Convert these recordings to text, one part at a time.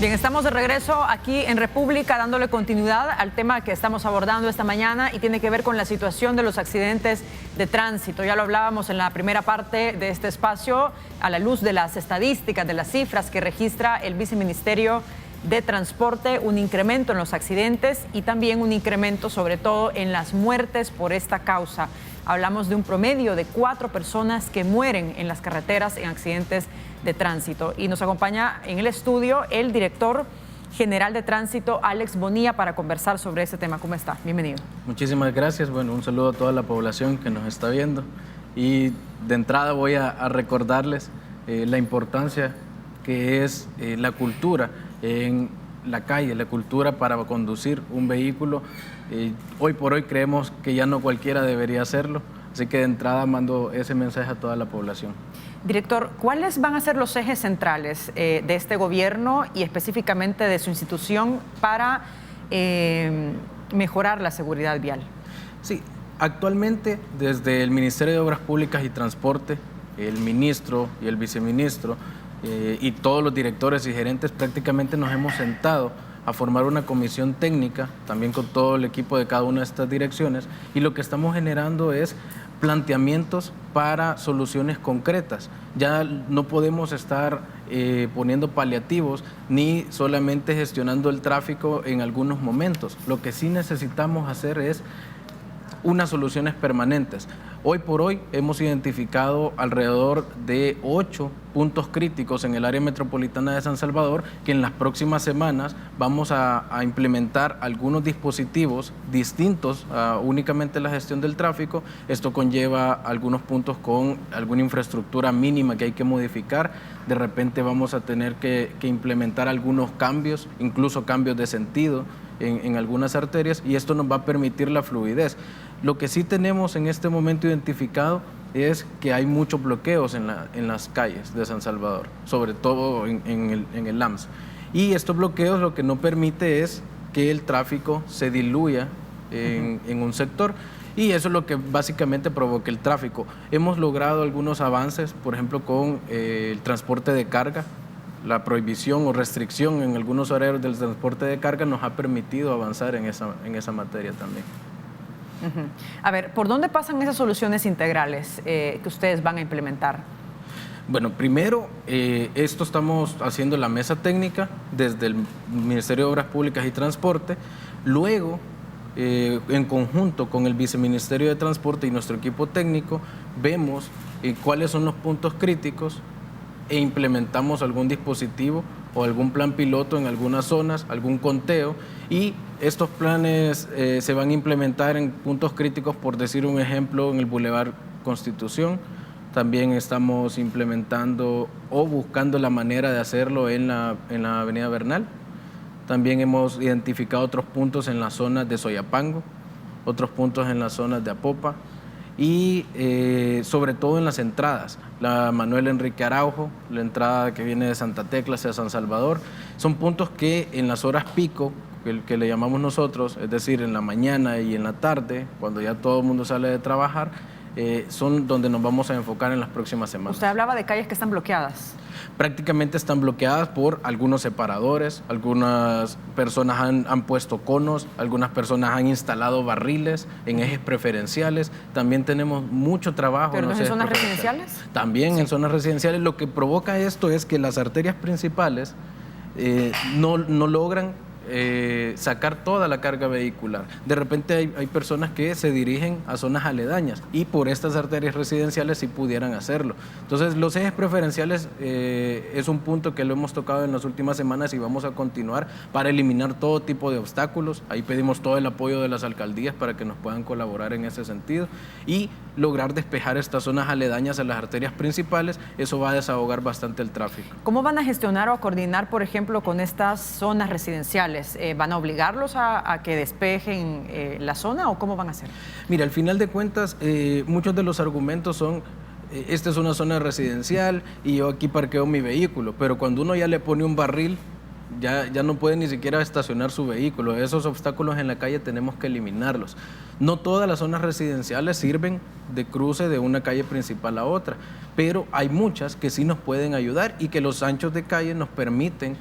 Bien, estamos de regreso aquí en República dándole continuidad al tema que estamos abordando esta mañana y tiene que ver con la situación de los accidentes de tránsito. Ya lo hablábamos en la primera parte de este espacio a la luz de las estadísticas, de las cifras que registra el Viceministerio de Transporte, un incremento en los accidentes y también un incremento sobre todo en las muertes por esta causa. Hablamos de un promedio de 4 personas que mueren en las carreteras en accidentes de tránsito. Y nos acompaña en el estudio el director general de tránsito, Alex Bonilla, para conversar sobre este tema. ¿Cómo está? Bienvenido. Muchísimas gracias. Bueno, un saludo a toda la población que nos está viendo. Y de entrada voy a recordarles la importancia que es la cultura en la calle, la cultura para conducir un vehículo. Hoy por hoy creemos que ya no cualquiera debería hacerlo, así que de entrada mando ese mensaje a toda la población. Director, ¿cuáles van a ser los ejes centrales de este gobierno y específicamente de su institución para mejorar la seguridad vial? Sí, actualmente desde el Ministerio de Obras Públicas y Transporte, el ministro y el viceministro y todos los directores y gerentes prácticamente nos hemos sentado a formar una comisión técnica, también con todo el equipo de cada una de estas direcciones, y lo que estamos generando es planteamientos para soluciones concretas. Ya no podemos estar poniendo paliativos ni solamente gestionando el tráfico en algunos momentos. Lo que sí necesitamos hacer es unas soluciones permanentes. Hoy por hoy hemos identificado alrededor de 8 puntos críticos en el área metropolitana de San Salvador que en las próximas semanas vamos a implementar algunos dispositivos distintos a únicamente la gestión del tráfico. Esto conlleva algunos puntos con alguna infraestructura mínima que hay que modificar. De repente vamos a tener que implementar algunos cambios, incluso cambios de sentido en algunas arterias, y esto nos va a permitir la fluidez. Lo que sí tenemos en este momento identificado es que hay muchos bloqueos en las calles de San Salvador, sobre todo en el LAMS. Y estos bloqueos lo que no permite es que el tráfico se diluya en un sector, y eso es lo que básicamente provoca el tráfico. Hemos logrado algunos avances, por ejemplo, con el transporte de carga. La prohibición o restricción en algunos horarios del transporte de carga nos ha permitido avanzar en esa materia también. A ver, ¿por dónde pasan esas soluciones integrales que ustedes van a implementar? Bueno, primero, esto estamos haciendo la mesa técnica desde el Ministerio de Obras Públicas y Transporte. Luego, en conjunto con el Viceministerio de Transporte y nuestro equipo técnico, vemos cuáles son los puntos críticos e implementamos algún dispositivo o algún plan piloto en algunas zonas, algún conteo, y estos planes se van a implementar en puntos críticos, por decir un ejemplo, en el Boulevard Constitución. También estamos implementando o buscando la manera de hacerlo en la Avenida Bernal. También hemos identificado otros puntos en las zonas de Soyapango, otros puntos en las zonas de Apopa, y sobre todo en las entradas, la Manuel Enrique Araujo, la entrada que viene de Santa Tecla hacia San Salvador, son puntos que en las horas pico, que le llamamos nosotros, es decir, en la mañana y en la tarde, cuando ya todo el mundo sale de trabajar, son donde nos vamos a enfocar en las próximas semanas. Usted hablaba de calles que están bloqueadas. Prácticamente están bloqueadas por algunos separadores, algunas personas han puesto conos, algunas personas han instalado barriles en ejes preferenciales. También tenemos mucho trabajo. ¿Pero no en zonas residenciales? También sí. En zonas residenciales. Lo que provoca esto es que las arterias principales no logran sacar toda la carga vehicular. De repente hay personas que se dirigen a zonas aledañas y por estas arterias residenciales sí pudieran hacerlo. Entonces los ejes preferenciales es un punto que lo hemos tocado en las últimas semanas y vamos a continuar para eliminar todo tipo de obstáculos. Ahí pedimos todo el apoyo de las alcaldías para que nos puedan colaborar en ese sentido y lograr despejar estas zonas aledañas a las arterias principales. Eso va a desahogar bastante el tráfico. ¿Cómo van a gestionar o a coordinar, por ejemplo, con estas zonas residenciales? ¿Van a obligarlos a que despejen la zona o cómo van a hacer? Mira, al final de cuentas, muchos de los argumentos son esta es una zona residencial y yo aquí parqueo mi vehículo, pero cuando uno ya le pone un barril, ya no puede ni siquiera estacionar su vehículo. Esos obstáculos en la calle tenemos que eliminarlos. No todas las zonas residenciales sirven de cruce de una calle principal a otra, pero hay muchas que sí nos pueden ayudar y que los anchos de calle nos permiten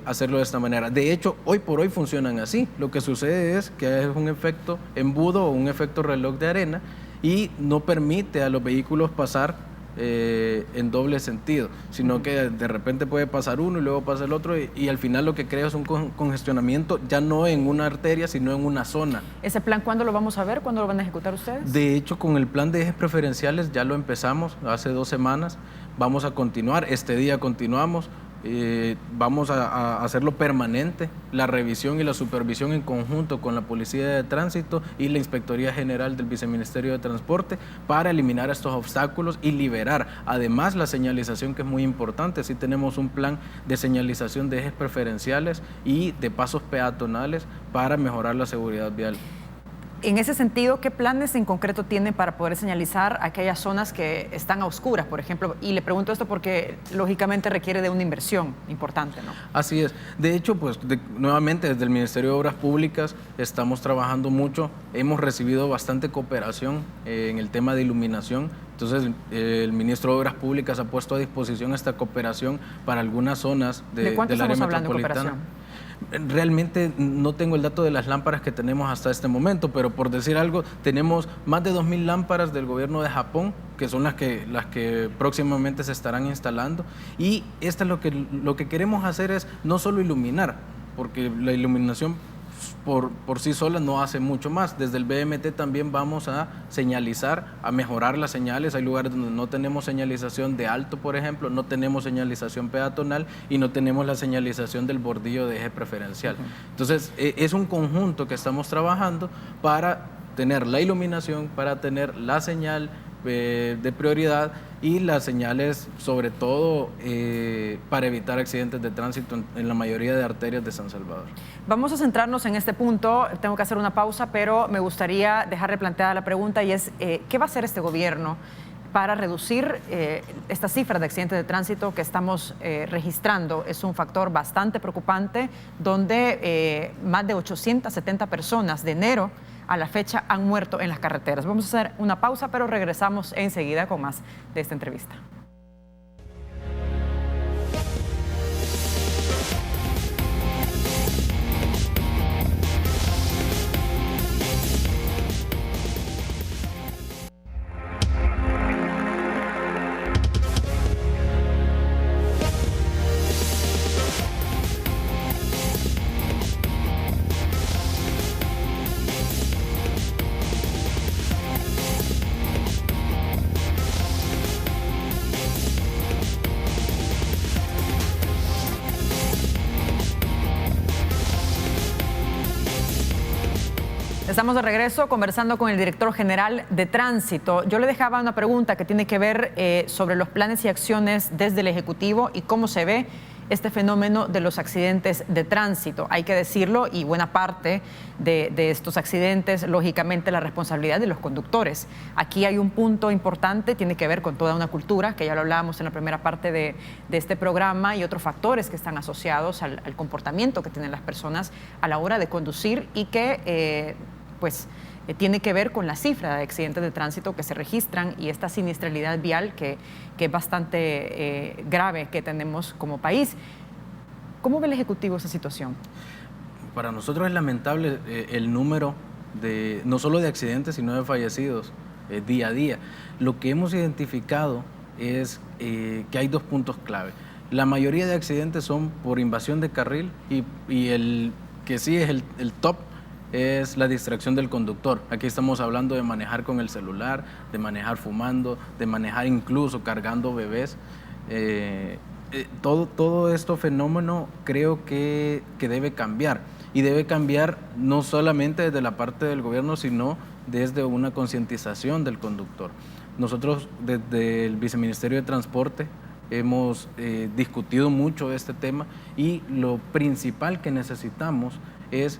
hacerlo de esta manera. De hecho, hoy por hoy funcionan así. Lo que sucede es que es un efecto embudo o un efecto reloj de arena y no permite a los vehículos pasar en doble sentido, sino que de repente puede pasar uno y luego pasa el otro y al final lo que crea es un congestionamiento ya no en una arteria, sino en una zona. ¿Ese plan cuándo lo vamos a ver? ¿Cuándo lo van a ejecutar ustedes? De hecho, con el plan de ejes preferenciales ya lo empezamos hace 2 semanas, vamos a continuar, este día continuamos. Vamos a hacerlo permanente, la revisión y la supervisión en conjunto con la Policía de Tránsito y la Inspectoría General del Viceministerio de Transporte para eliminar estos obstáculos y liberar además la señalización, que es muy importante. Sí tenemos un plan de señalización de ejes preferenciales y de pasos peatonales para mejorar la seguridad vial. En ese sentido, ¿qué planes en concreto tienen para poder señalizar aquellas zonas que están a oscuras, por ejemplo? Y le pregunto esto porque lógicamente requiere de una inversión importante, ¿no? Así es. De hecho, pues nuevamente desde el Ministerio de Obras Públicas estamos trabajando mucho. Hemos recibido bastante cooperación en el tema de iluminación. Entonces, el ministro de Obras Públicas ha puesto a disposición esta cooperación para algunas zonas del área metropolitana. Realmente no tengo el dato de las lámparas que tenemos hasta este momento, pero por decir algo, tenemos más de 2.000 lámparas del gobierno de Japón, que son las que próximamente se estarán instalando. Y esto es lo que queremos hacer es no solo iluminar, porque la iluminación por sí sola no hace mucho más. Desde el BMT también vamos a señalizar, a mejorar las señales. Hay lugares donde no tenemos señalización de alto, por ejemplo, no tenemos señalización peatonal y no tenemos la señalización del bordillo de eje preferencial. Entonces, es un conjunto que estamos trabajando para tener la iluminación, para tener la señal de prioridad y las señales, sobre todo para evitar accidentes de tránsito en la mayoría de arterias de San Salvador. Vamos a centrarnos en este punto. Tengo que hacer una pausa, pero me gustaría dejarle planteada la pregunta y es, ¿qué va a hacer este gobierno para reducir esta cifra de accidentes de tránsito que estamos registrando? Es un factor bastante preocupante, donde más de 870 personas de enero a la fecha han muerto en las carreteras. Vamos a hacer una pausa, pero regresamos enseguida con más de esta entrevista. Estamos de regreso conversando con el director general de Tránsito. Yo le dejaba una pregunta que tiene que ver sobre los planes y acciones desde el Ejecutivo y cómo se ve este fenómeno de los accidentes de tránsito. Hay que decirlo, y buena parte de estos accidentes, lógicamente, la responsabilidad de los conductores. Aquí hay un punto importante, tiene que ver con toda una cultura, que ya lo hablábamos en la primera parte de este programa, y otros factores que están asociados al comportamiento que tienen las personas a la hora de conducir y que tiene que ver con la cifra de accidentes de tránsito que se registran y esta siniestralidad vial que es bastante grave que tenemos como país. ¿Cómo ve el Ejecutivo esa situación? Para nosotros es lamentable el número no solo de accidentes, sino de fallecidos día a día. Lo que hemos identificado es que hay 2 puntos clave. La mayoría de accidentes son por invasión de carril y el que sí es el top es la distracción del conductor. Aquí estamos hablando de manejar con el celular, de manejar fumando, de manejar incluso cargando bebés. Todo este fenómeno creo que debe cambiar. Y debe cambiar no solamente desde la parte del gobierno, sino desde una concientización del conductor. Nosotros desde el Viceministerio de Transporte hemos discutido mucho este tema y lo principal que necesitamos es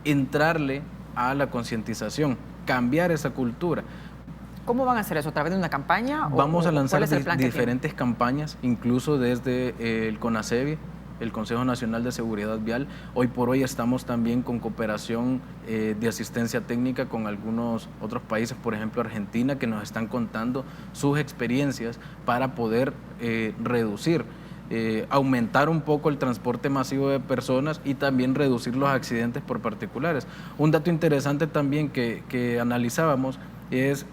entrarle a la concientización, cambiar esa cultura. ¿Cómo van a hacer eso? ¿A través de una campaña? Vamos a lanzar diferentes campañas, incluso desde el CONACEVI, el Consejo Nacional de Seguridad Vial. Hoy por hoy estamos también con cooperación de asistencia técnica con algunos otros países, por ejemplo Argentina, que nos están contando sus experiencias para poder reducir. aumentar un poco el transporte masivo de personas y también reducir los accidentes por particulares. Un dato interesante también que analizábamos es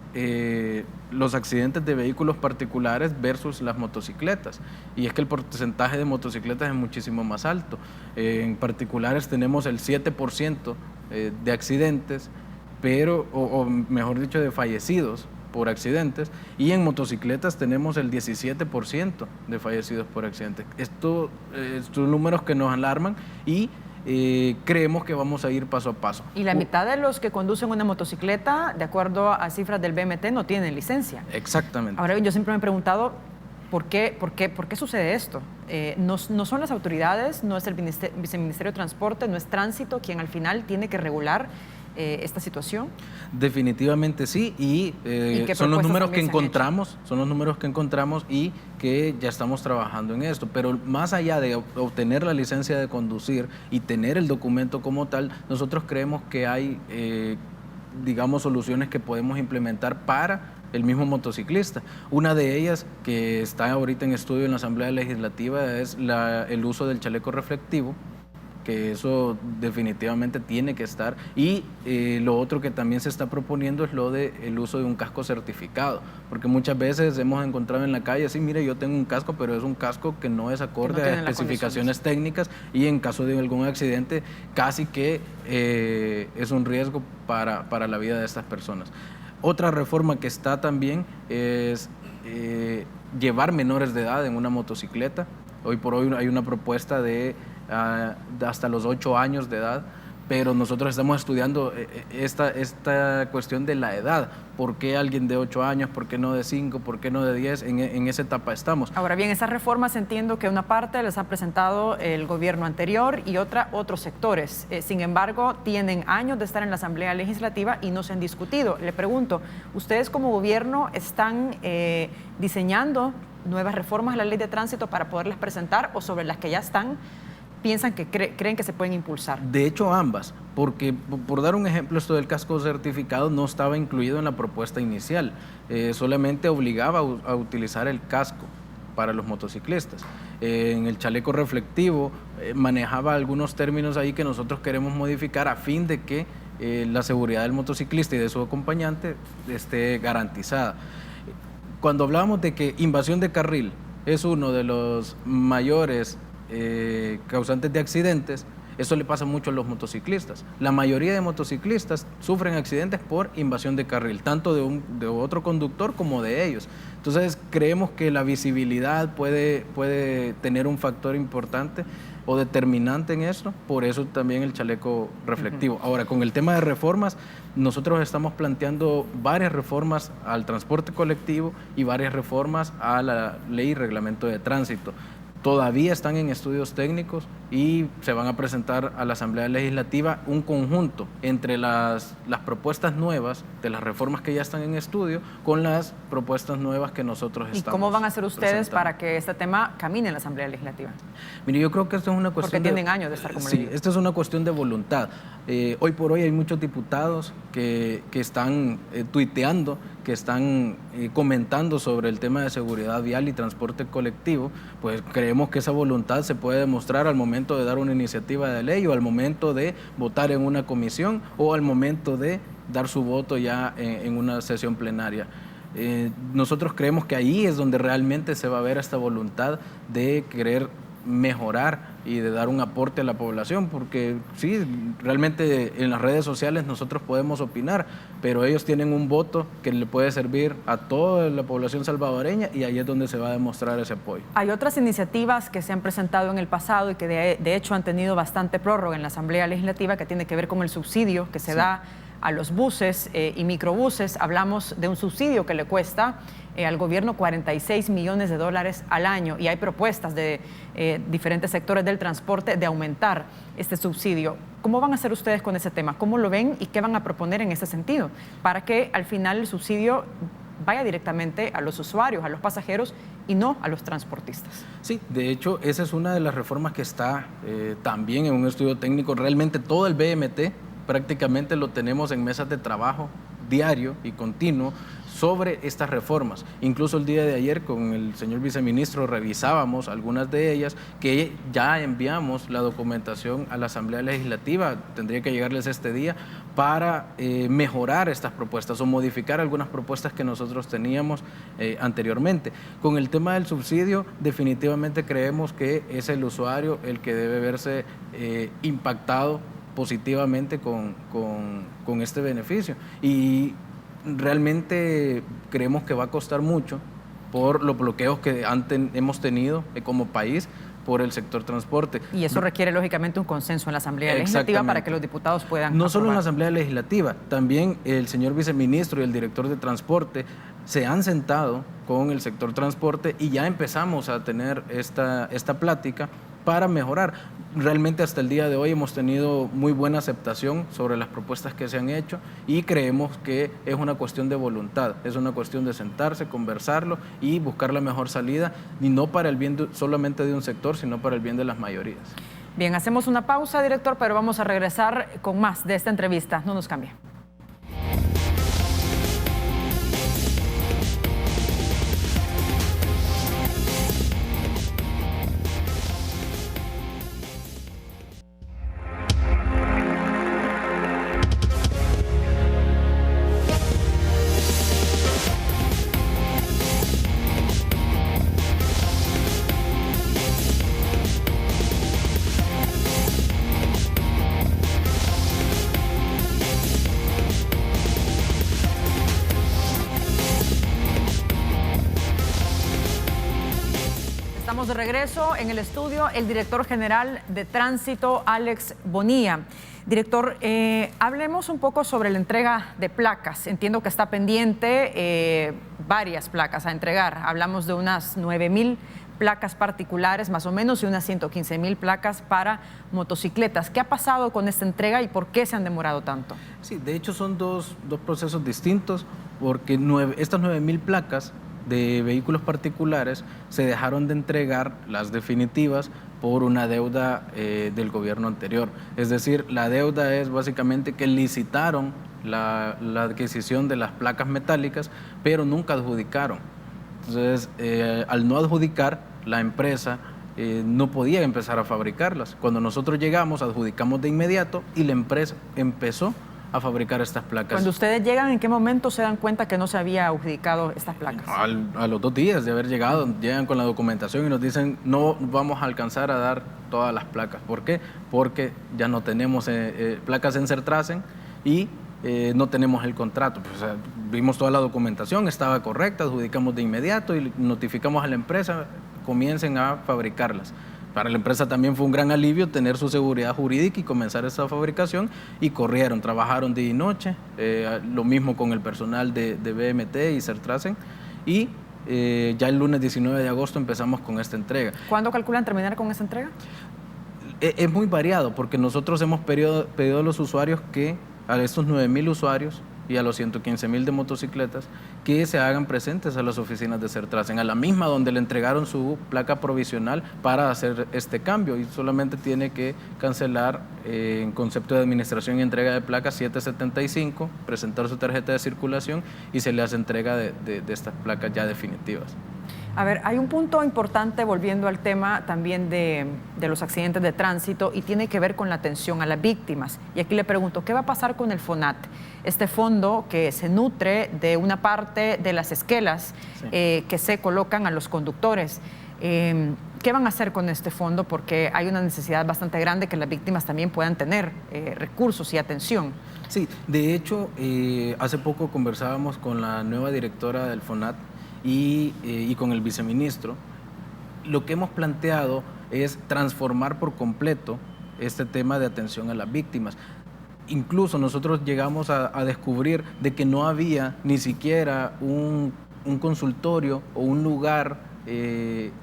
los accidentes de vehículos particulares versus las motocicletas. Y es que el porcentaje de motocicletas es muchísimo más alto. En particulares tenemos el 7% de accidentes, pero, o mejor dicho, de fallecidos por accidentes, y en motocicletas tenemos el 17% de fallecidos por accidentes. Estos son números que nos alarman y creemos que vamos a ir paso a paso. Y la mitad de los que conducen una motocicleta, de acuerdo a cifras del BMT, no tienen licencia. Exactamente. Ahora, yo siempre me he preguntado, ¿por qué sucede esto? No son las autoridades, no es el Viceministerio de Transporte, no es Tránsito quien al final tiene que regular esta situación. Definitivamente sí, y son los números que encontramos, y que ya estamos trabajando en esto. Pero más allá de obtener la licencia de conducir y tener el documento como tal, nosotros creemos que hay, digamos, soluciones que podemos implementar para el mismo motociclista. Una de ellas, que está ahorita en estudio en la Asamblea Legislativa, es el uso del chaleco reflectivo, que eso definitivamente tiene que estar, y lo otro que también se está proponiendo es lo del uso de un casco certificado, porque muchas veces hemos encontrado en la calle, sí, mire, yo tengo un casco, pero es un casco que no es acorde a especificaciones técnicas, y en caso de algún accidente casi que es un riesgo para la vida de estas personas. Otra reforma que está también es llevar menores de edad en una motocicleta. Hoy por hoy hay una propuesta de hasta los 8 años de edad, pero nosotros estamos estudiando esta cuestión de la edad. ¿Por qué alguien de 8 años? ¿Por qué no de 5? ¿Por qué no de 10? En esa etapa estamos. Ahora bien, esas reformas entiendo que una parte les ha presentado el gobierno anterior y otros sectores. Sin embargo, tienen años de estar en la Asamblea Legislativa y no se han discutido. Le pregunto, ¿ustedes como gobierno están diseñando nuevas reformas a la ley de tránsito para poderlas presentar, o sobre las que ya están piensan que creen que se pueden impulsar? De hecho, ambas, porque por dar un ejemplo, esto del casco certificado no estaba incluido en la propuesta inicial, solamente obligaba a utilizar el casco para los motociclistas. En el chaleco reflectivo manejaba algunos términos ahí que nosotros queremos modificar a fin de que la seguridad del motociclista y de su acompañante esté garantizada. Cuando hablábamos de que invasión de carril es uno de los mayores causantes de accidentes, eso le pasa mucho a los motociclistas. La mayoría de motociclistas sufren accidentes por invasión de carril, tanto de otro conductor como de ellos. Entonces creemos que la visibilidad puede tener un factor importante o determinante en esto, por eso también el chaleco reflectivo. Ahora, con el tema de reformas, nosotros estamos planteando varias reformas al transporte colectivo y varias reformas a la ley y reglamento de tránsito. Todavía están en estudios técnicos y se van a presentar a la Asamblea Legislativa un conjunto entre las propuestas nuevas de las reformas que ya están en estudio con las propuestas nuevas que nosotros estamos. ¿Y cómo van a hacer ustedes para que este tema camine en la Asamblea Legislativa? Mire, yo creo que esto es una cuestión porque tienen años de estar como Sí, esto es una cuestión de voluntad. Hoy por hoy hay muchos diputados que están tuiteando, que están comentando sobre el tema de seguridad vial y transporte colectivo. Pues creemos que esa voluntad se puede demostrar al momento de dar una iniciativa de ley, o al momento de votar en una comisión, o al momento de dar su voto ya en una sesión plenaria. Nosotros creemos que ahí es donde realmente se va a ver esta voluntad de querer mejorar y de dar un aporte a la población, porque sí, realmente en las redes sociales nosotros podemos opinar, pero ellos tienen un voto que le puede servir a toda la población salvadoreña, y ahí es donde se va a demostrar ese apoyo. Hay otras iniciativas que se han presentado en el pasado y que de hecho han tenido bastante prórroga en la Asamblea Legislativa, que tiene que ver con el subsidio que se da a los buses y microbuses. Hablamos de un subsidio que le cuesta al gobierno $46 millones al año, y hay propuestas de diferentes sectores del transporte de aumentar este subsidio. ¿Cómo van a hacer ustedes con ese tema? ¿Cómo lo ven y qué van a proponer en ese sentido para que al final el subsidio vaya directamente a los usuarios, a los pasajeros, y no a los transportistas? Sí, de hecho, esa es una de las reformas que está también en un estudio técnico. Realmente todo el BMT prácticamente lo tenemos en mesas de trabajo diario y continuo sobre estas reformas. Incluso el día de ayer con el señor viceministro revisábamos algunas de ellas, que ya enviamos la documentación a la Asamblea Legislativa, tendría que llegarles este día, para mejorar estas propuestas o modificar algunas propuestas que nosotros teníamos anteriormente. Con el tema del subsidio, definitivamente creemos que es el usuario el que debe verse impactado positivamente con este beneficio, y realmente creemos que va a costar mucho por los bloqueos que hemos tenido como país por el sector transporte. Y eso requiere lógicamente un consenso en la Asamblea Legislativa para que los diputados puedan no solo en la Asamblea Legislativa, también el señor viceministro y el director de transporte se han sentado con el sector transporte y ya empezamos a tener esta plática para mejorar. Realmente hasta el día de hoy hemos tenido muy buena aceptación sobre las propuestas que se han hecho y creemos que es una cuestión de voluntad, es una cuestión de sentarse, conversarlo y buscar la mejor salida, y no para el bien solamente de un sector, sino para el bien de las mayorías. Bien, hacemos una pausa, director, pero vamos a regresar con más de esta entrevista. No nos cambie. Estamos de regreso en el estudio, el director general de Tránsito, Alex Bonilla. Director, hablemos un poco sobre la entrega de placas. Entiendo que está pendiente varias placas a entregar. Hablamos de unas 9,000 placas particulares más o menos y unas 115,000 placas para motocicletas. ¿Qué ha pasado con esta entrega y por qué se han demorado tanto? Sí, de hecho son dos procesos distintos, porque estas 9,000 placas de vehículos particulares se dejaron de entregar, las definitivas, por una deuda del gobierno anterior. Es decir, la deuda es básicamente que licitaron la adquisición de las placas metálicas, pero nunca adjudicaron. Entonces, al no adjudicar, la empresa no podía empezar a fabricarlas. Cuando nosotros llegamos, adjudicamos de inmediato y la empresa empezó a fabricar estas placas. Cuando ustedes llegan, ¿en qué momento se dan cuenta que no se había adjudicado estas placas? A los 2 días de haber llegado, llegan con la documentación y nos dicen no vamos a alcanzar a dar todas las placas. ¿Por qué? Porque ya no tenemos placas en Sertracen y no tenemos el contrato. Pues, o sea, vimos toda la documentación, estaba correcta, adjudicamos de inmediato y notificamos a la empresa, comiencen a fabricarlas. Para la empresa también fue un gran alivio tener su seguridad jurídica y comenzar esa fabricación, y corrieron, trabajaron día y noche, lo mismo con el personal de BMT y Sertracen, y ya el lunes 19 de agosto empezamos con esta entrega. ¿Cuándo calculan terminar con esta entrega? Es muy variado, porque nosotros hemos pedido a los usuarios que, a estos 9,000 usuarios y a los 115,000 de motocicletas, que se hagan presentes a las oficinas de Sertracen, a la misma donde le entregaron su placa provisional para hacer este cambio, y solamente tiene que cancelar en concepto de administración y entrega de placas 775, presentar su tarjeta de circulación y se le hace entrega de estas placas ya definitivas. A ver, hay un punto importante, volviendo al tema también de los accidentes de tránsito, y tiene que ver con la atención a las víctimas. Y aquí le pregunto, ¿qué va a pasar con el FONAT? Este fondo que se nutre de una parte de las esquelas que se colocan a los conductores. ¿Qué van a hacer con este fondo? Porque hay una necesidad bastante grande que las víctimas también puedan tener recursos y atención. Sí, de hecho, hace poco conversábamos con la nueva directora del FONAT y con el viceministro. Lo que hemos planteado es transformar por completo este tema de atención a las víctimas. Incluso nosotros llegamos a descubrir de que no había ni siquiera un consultorio o un lugar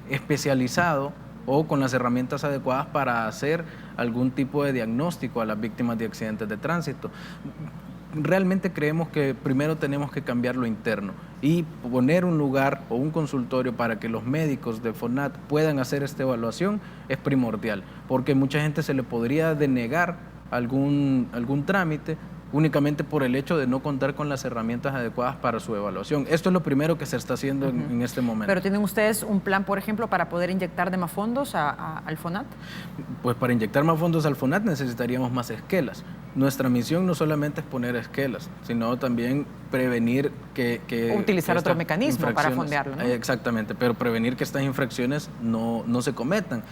especializado o con las herramientas adecuadas para hacer algún tipo de diagnóstico a las víctimas de accidentes de tránsito. Realmente creemos que primero tenemos que cambiar lo interno y poner un lugar o un consultorio para que los médicos de FONAT puedan hacer esta evaluación es primordial, porque mucha gente se le podría denegar algún trámite únicamente por el hecho de no contar con las herramientas adecuadas para su evaluación. Esto es lo primero que se está haciendo en este momento. ¿Pero tienen ustedes un plan, por ejemplo, para poder inyectar de más fondos al FONAT? Pues para inyectar más fondos al FONAT necesitaríamos más esquelas. Nuestra misión no solamente es poner esquelas, sino también prevenir que utilizar otro mecanismo para fondearlo, ¿no? Exactamente, pero prevenir que estas infracciones no se cometan.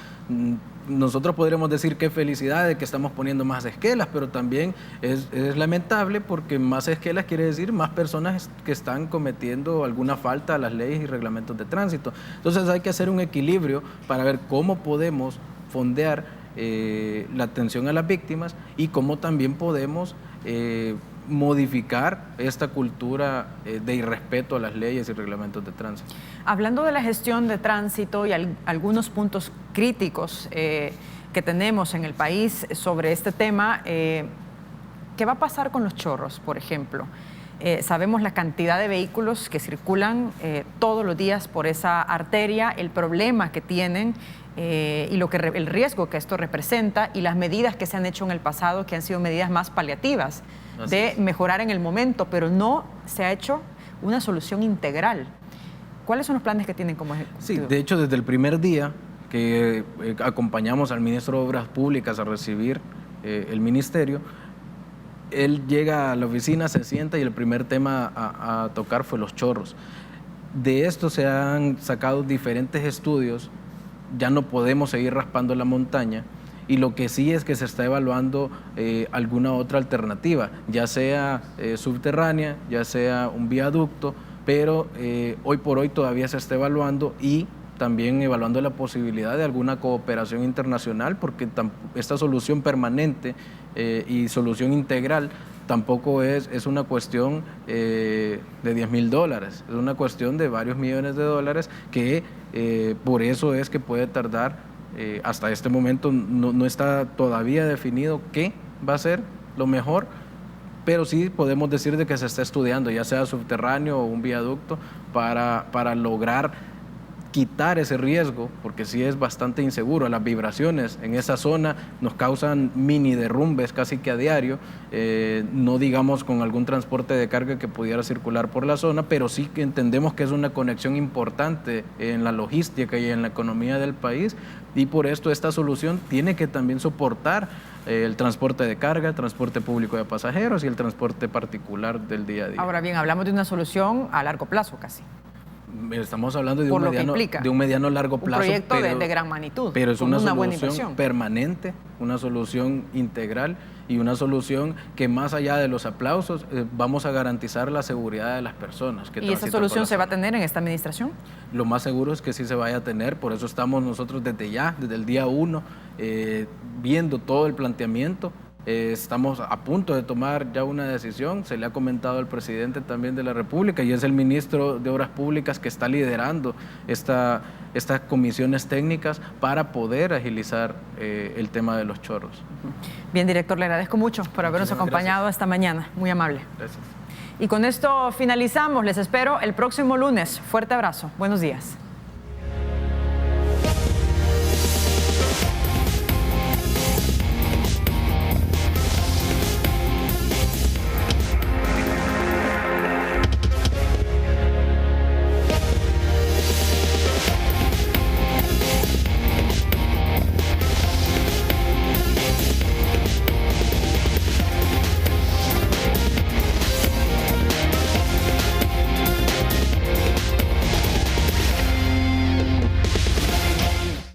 Nosotros podríamos decir qué felicidad de que estamos poniendo más esquelas, pero también es lamentable porque más esquelas quiere decir más personas que están cometiendo alguna falta a las leyes y reglamentos de tránsito. Entonces hay que hacer un equilibrio para ver cómo podemos fondear la atención a las víctimas y cómo también podemos modificar esta cultura de irrespeto a las leyes y reglamentos de tránsito. Hablando de la gestión de tránsito y algunos puntos críticos que tenemos en el país sobre este tema, ¿qué va a pasar con los chorros, por ejemplo? Sabemos la cantidad de vehículos que circulan todos los días por esa arteria, el problema que tienen y el riesgo que esto representa y las medidas que se han hecho en el pasado, que han sido medidas más paliativas de mejorar en el momento, pero no se ha hecho una solución integral. ¿Cuáles son los planes que tienen como ejecutivo? Sí, de hecho, desde el primer día que acompañamos al ministro de Obras Públicas a recibir el ministerio, él llega a la oficina, se sienta y el primer tema a tocar fue los chorros. De esto se han sacado diferentes estudios, ya no podemos seguir raspando la montaña y lo que sí es que se está evaluando alguna otra alternativa, ya sea subterránea, ya sea un viaducto, pero hoy por hoy todavía se está evaluando y también evaluando la posibilidad de alguna cooperación internacional, porque esta solución permanente y solución integral tampoco es una cuestión de $10,000, es una cuestión de varios millones de dólares que por eso es que puede tardar, hasta este momento no está todavía definido qué va a ser lo mejor, pero sí podemos decir de que se está estudiando, ya sea subterráneo o un viaducto, para lograr quitar ese riesgo, porque sí es bastante inseguro. Las vibraciones en esa zona nos causan mini derrumbes casi que a diario, no digamos con algún transporte de carga que pudiera circular por la zona, pero sí que entendemos que es una conexión importante en la logística y en la economía del país, y por esto esta solución tiene que también soportar el transporte de carga, el transporte público de pasajeros y el transporte particular del día a día. Ahora bien, hablamos de una solución a largo plazo casi. Estamos hablando de un mediano largo plazo. Un proyecto de gran magnitud. Pero es una solución permanente, una solución integral y una solución que más allá de los aplausos vamos a garantizar la seguridad de las personas. ¿Y esa solución se va a tener en esta administración? Lo más seguro es que sí se vaya a tener, por eso estamos nosotros desde el día 1, viendo todo el planteamiento. Estamos a punto de tomar ya una decisión, se le ha comentado al presidente también de la República y es el ministro de Obras Públicas que está liderando estas comisiones técnicas para poder agilizar el tema de los chorros. Bien, director, le agradezco mucho por habernos acompañado esta mañana, muy amable. Gracias. Y con esto finalizamos, les espero el próximo lunes. Fuerte abrazo, buenos días.